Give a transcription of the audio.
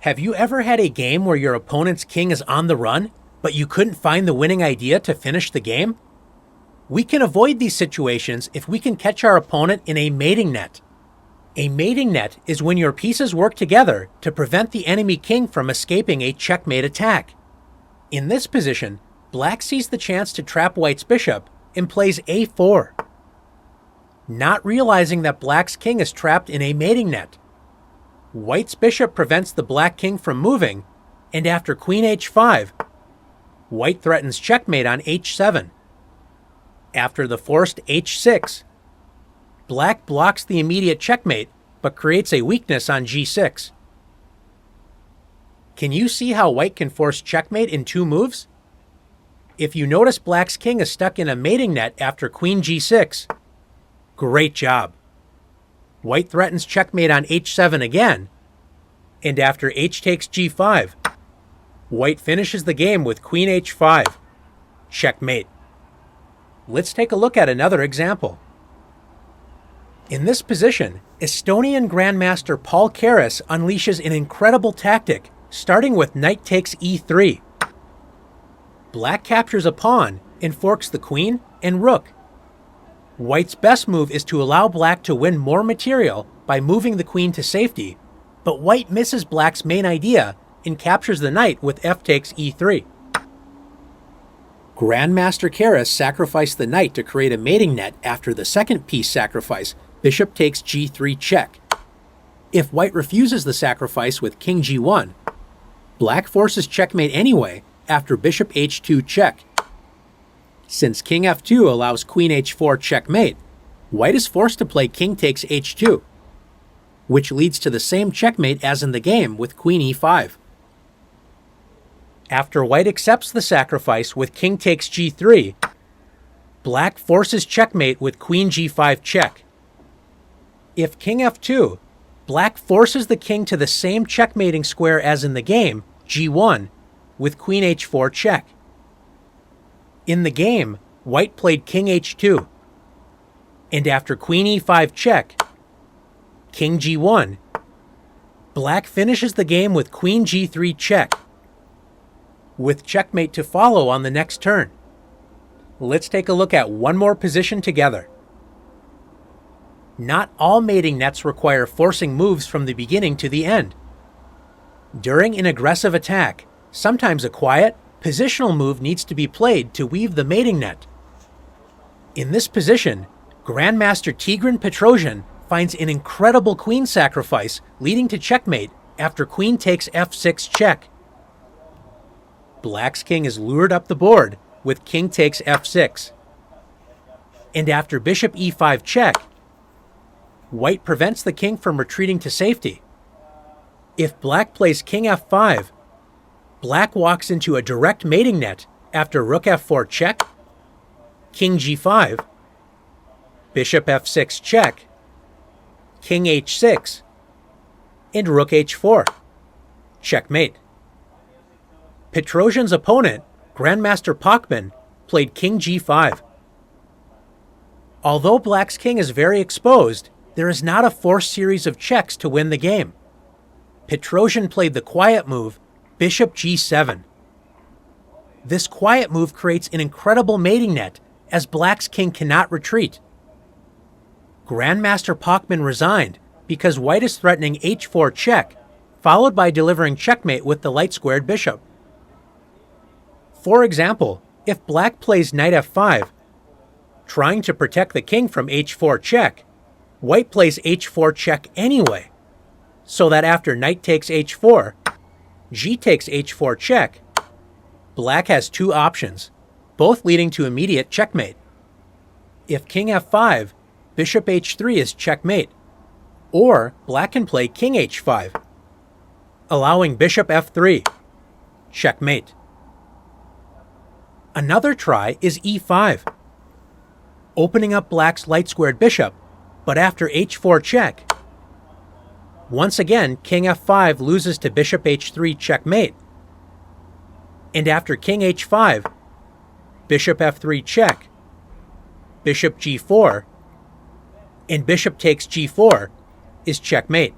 Have you ever had a game where your opponent's king is on the run, but you couldn't find the winning idea to finish the game? We can avoid these situations if we can catch our opponent in a mating net. A mating net is when your pieces work together to prevent the enemy king from escaping a checkmate attack. In this position, Black sees the chance to trap White's bishop and plays a4. Not realizing that Black's king is trapped in a mating net, White's bishop prevents the Black king from moving, and after queen h5, White threatens checkmate on h7. After the forced h6, Black blocks the immediate checkmate, but creates a weakness on g6. Can you see how White can force checkmate in 2 moves? If you notice Black's king is stuck in a mating net after queen g6, great job. White threatens checkmate on h7 again, and after h takes g5, White finishes the game with queen h5, checkmate. Let's take a look at another example. In this position, Estonian Grandmaster Paul Keres unleashes an incredible tactic, starting with knight takes e3. Black captures a pawn and forks the queen and rook. White's best move is to allow Black to win more material by moving the queen to safety, but White misses Black's main idea and captures the knight with f takes e3. Grandmaster Keres sacrificed the knight to create a mating net after the second piece sacrifice, bishop takes g3 check. If White refuses the sacrifice with king g1, Black forces checkmate anyway after bishop h2 check. Since king f2 allows queen h4 checkmate, White is forced to play king takes h2, which leads to the same checkmate as in the game with queen e5. After White accepts the sacrifice with king takes g3, Black forces checkmate with queen g5 check. If king f2, Black forces the king to the same checkmating square as in the game, g1, with queen h4 check. In the game, White played king h2, and after queen e5 check, king g1, Black finishes the game with queen g3 check, with checkmate to follow on the next turn. Let's take a look at one more position together. Not all mating nets require forcing moves from the beginning to the end. During an aggressive attack, sometimes a quiet, positional move needs to be played to weave the mating net. In this position, Grandmaster Tigran Petrosian finds an incredible queen sacrifice leading to checkmate after queen takes f6 check. Black's king is lured up the board with king takes f6. And after bishop e5 check, White prevents the king from retreating to safety. If Black plays king f5, Black walks into a direct mating net after rook f4 check, king g5, bishop f6 check, king h6, and rook h4, checkmate. Petrosian's opponent, Grandmaster Pachman, played king g5. Although Black's king is very exposed, there is not a forced series of checks to win the game. Petrosian played the quiet move, bishop g7. This quiet move creates an incredible mating net, as Black's king cannot retreat. Grandmaster Pachman resigned because White is threatening h4 check, followed by delivering checkmate with the light-squared bishop. For example, if Black plays knight f5, trying to protect the king from h4 check, White plays h4 check anyway, so that after knight takes h4, g takes h4 check, Black has 2 options, both leading to immediate checkmate. If king f5, bishop h3 is checkmate, or Black can play king h5, allowing bishop f3, checkmate. Another try is e5, opening up Black's light-squared bishop, but after h4 check, once again king f5 loses to bishop h3 checkmate, and after king h5, bishop f3 check, bishop g4, and bishop takes g4 is checkmate.